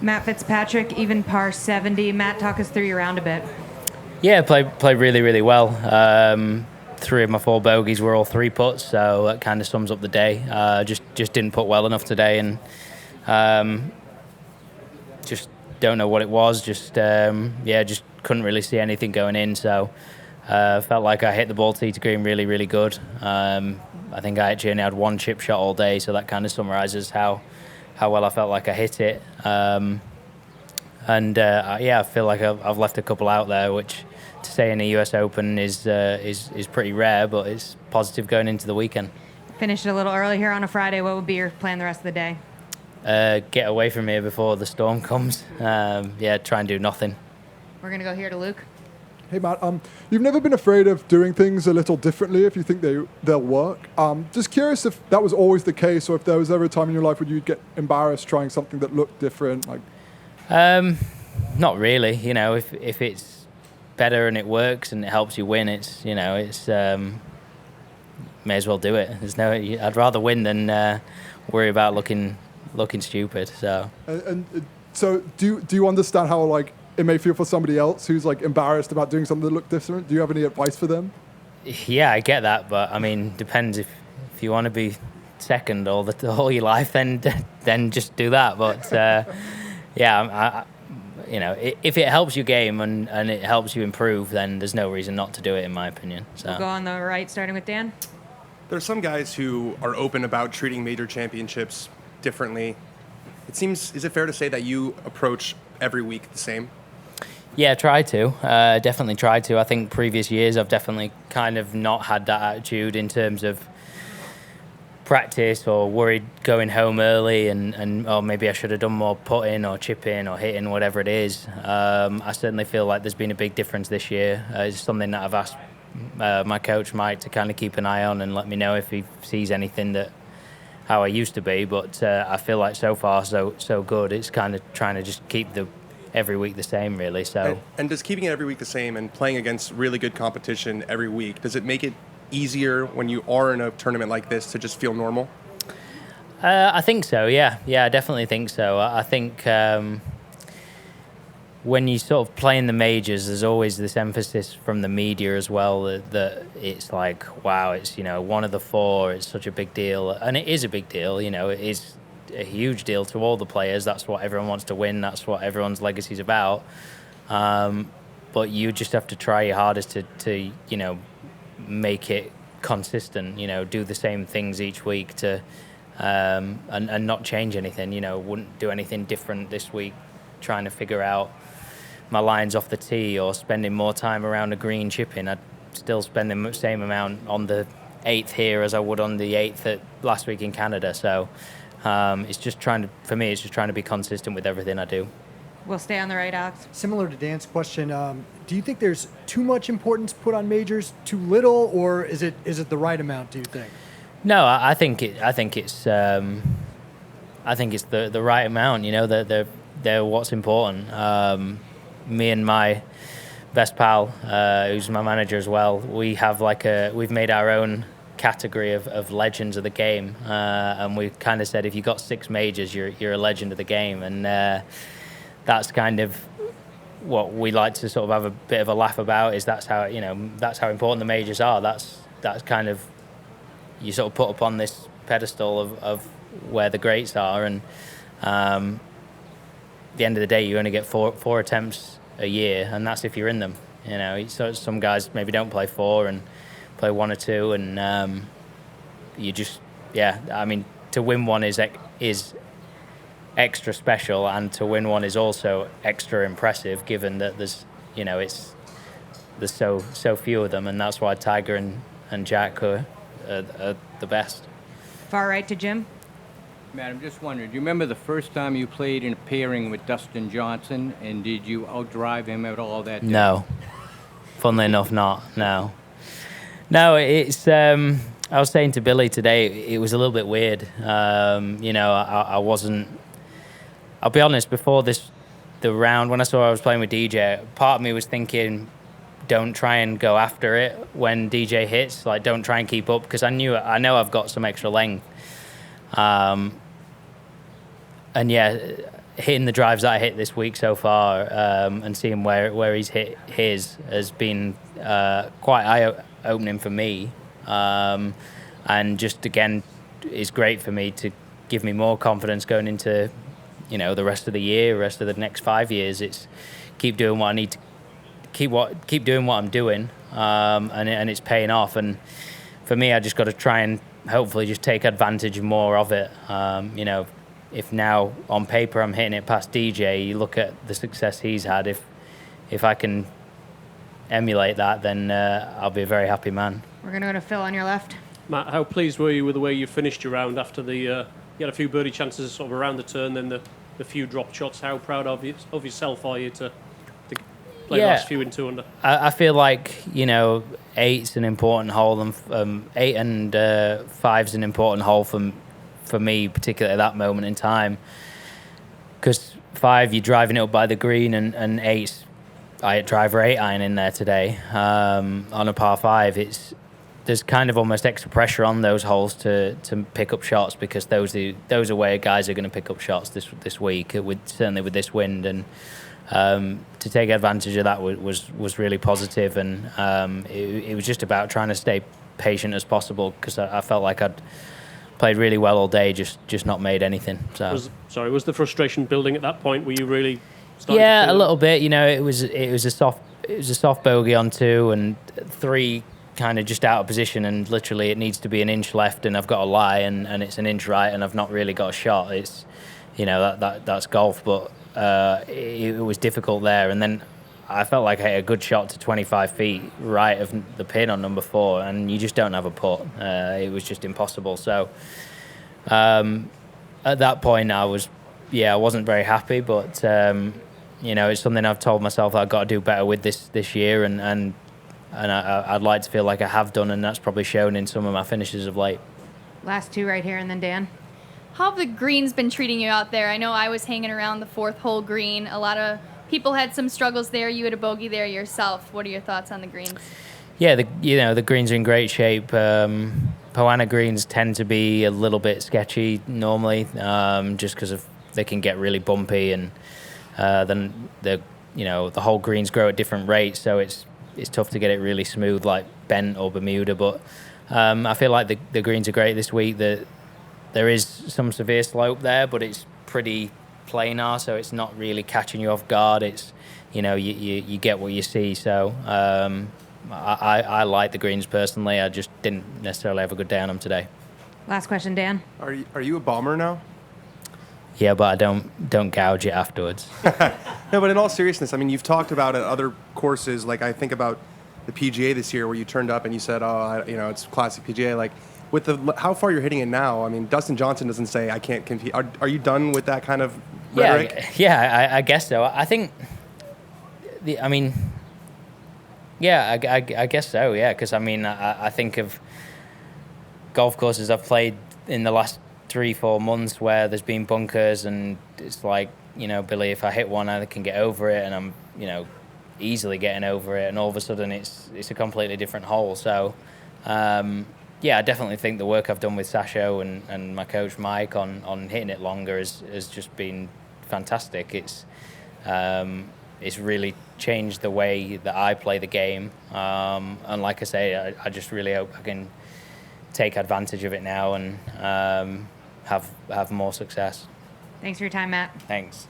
Matt Fitzpatrick, even par 70. Matt, talk us through your round a bit. Yeah, played really, really well. 3 of my 4 bogeys were all 3 putts, so that kind of sums up the day. Just didn't put well enough today, and just don't know what it was. Just couldn't really see anything going in. So felt like I hit the ball tee to green really, really good. I think I actually only had 1 chip shot all day, so that kind of summarises how well I felt like I hit it. I feel like I've left a couple out there, which to say in a US Open is pretty rare, but it's positive going into the weekend. Finished a little early here on a Friday. What would be your plan the rest of the day? Get away from here before the storm comes. Try and do nothing. We're going to go here to Luke. Hey, Matt, you've never been afraid of doing things a little differently if you think they'll work. Just curious if that was always the case, or if there was ever a time in your life where you'd get embarrassed trying something that looked different. Not really. If it's better and it works and it helps you win, it's may as well do it. I'd rather win than worry about looking stupid. So. So do you understand how it may feel for somebody else who's embarrassed about doing something that looked different? Do you have any advice for them? Yeah, I get that, but I mean, depends if you want to be second all your life, then just do that. But if it helps your game and it helps you improve, then there's no reason not to do it, in my opinion. So we'll go on the right, starting with Dan. There are some guys who are open about treating major championships differently. Is it fair to say that you approach every week the same? Yeah, try to. Definitely try to. I think previous years I've definitely kind of not had that attitude in terms of practice, or worried going home early and maybe I should have done more putting or chipping or hitting, whatever it is. I certainly feel like there's been a big difference this year. It's something that I've asked my coach Mike to kind of keep an eye on and let me know if he sees anything that how I used to be. But I feel like so far so good. It's kind of trying to just keep every week the same, really. So and does keeping it every week the same and playing against really good competition every week, does it make it easier when you are in a tournament like this to just feel normal? I think so, yeah. I definitely think so. I think when you sort of play in the majors, there's always this emphasis from the media as well that it's like, wow, it's one of the 4, it's such a big deal, and it is a big deal. It is a huge deal to all the players. That's what everyone wants to win. That's what everyone's legacy is about. But you just have to try your hardest to make it consistent. Do the same things each week and not change anything. Wouldn't do anything different this week. Trying to figure out my lines off the tee or spending more time around a green chipping. I'd still spend the same amount on the 8th here as I would on the 8th last week in Canada. So. It's just trying to be consistent with everything I do. We'll stay on the right, Alex. Similar to Dan's question, do you think there's too much importance put on majors, too little, or is it the right amount? Do you think? No, I think it's the right amount. They're what's important. Me and my best pal, who's my manager as well, we've made our own category of legends of the game, and we kind of said if you got 6 majors, you're a legend of the game, and that's kind of what we like to sort of have a bit of a laugh about. Is that's how important the majors are. That's kind of, you sort of put up on this pedestal of where the greats are, and at the end of the day, you only get four attempts a year, and that's if you're in them. So some guys maybe don't play 4 and play 1 or 2, and you just, I mean, to win one is extra special, and to win one is also extra impressive, given that there's so few of them, and that's why Tiger and Jack are the best. Far right to Jim. Matt, I'm just wondering, do you remember the first time you played in a pairing with Dustin Johnson, and did you outdrive him at all that day? No. Funnily enough, not. No, it's. I was saying to Billy today, it was a little bit weird. I wasn't. I'll be honest. Before the round, when I saw I was playing with DJ, part of me was thinking, don't try and go after it when DJ hits. Like, don't try and keep up, because I know I've got some extra length. And yeah, hitting the drives that I hit this week so far, and seeing where he's hit his has been quite eye-opening for me, and just again is great for me to give me more confidence going into the rest of the year, rest of the next 5 years. It's keep doing what I need to keep doing what I'm doing, and it's paying off. And for me, I just got to try and hopefully just take advantage more of it. If now on paper I'm hitting it past DJ, you look at the success he's had. If I can emulate that, then I'll be a very happy man. We're going to go to Phil on your left. Matt, how pleased were you with the way you finished your round after you had a few birdie chances sort of around the turn, then the few drop shots? How proud of yourself are you to play the last few in 2 under? I feel like 8's an important hole, and 8 and 5's an important hole for me, particularly at that moment in time. Because 5, you're driving it up by the green, and 8's I hit driver 8 iron in there today on a par 5. There's kind of almost extra pressure on those holes to pick up shots, because those are where guys are going to pick up shots this week, certainly with this wind, and to take advantage of that was really positive, and it was just about trying to stay patient as possible, because I felt like I'd played really well all day, just not made anything. So was the frustration building at that point? Were you really starting to yeah, feel a little bit. It was a soft bogey on 2, and 3 kind of just out of position, and literally it needs to be an inch left, and I've got a lie, and it's an inch right, and I've not really got a shot. It's that's golf, but it was difficult there. And then I felt like I hit a good shot to 25 feet right of the pin on number 4, and you just don't have a putt. It was just impossible. So at that point I wasn't very happy, but it's something I've told myself I've got to do better with this year, and I'd like to feel like I have done, and that's probably shown in some of my finishes of late. Last 2 right here, and then Dan. How have the greens been treating you out there? I know I was hanging around the 4th hole green. A lot of people had some struggles there. You had a bogey there yourself. What are your thoughts on the greens? Yeah, the greens are in great shape. Poana greens tend to be a little bit sketchy normally, just because they can get really bumpy, and then the whole greens grow at different rates, so it's tough to get it really smooth like Bent or Bermuda. But I feel like the greens are great this week. There is some severe slope there, but it's pretty planar, so it's not really catching you off guard. It's you get what you see. So I like the greens personally. I just didn't necessarily have a good day on them today. Last question, Dan. Are you a bomber now? Yeah, but I don't gouge it afterwards. No, but in all seriousness, I mean, you've talked about at other courses, like I think about the PGA this year, where you turned up and you said, it's classic PGA. Like, with how far you're hitting it now, I mean, Dustin Johnson doesn't say I can't compete. Are you done with that kind of rhetoric? Yeah, I guess so. I think, I guess so, yeah, because I think of golf courses I've played in the last 3-4 months where there's been bunkers, and it's like, Billy, if I hit one, I can get over it, and I'm, easily getting over it, and all of a sudden it's a completely different hole. So, I definitely think the work I've done with Sasho and my coach Mike on hitting it longer has just been fantastic. It's really changed the way that I play the game, and like I say, I just really hope I can take advantage of it now and have more success. Thanks for your time, Matt. Thanks.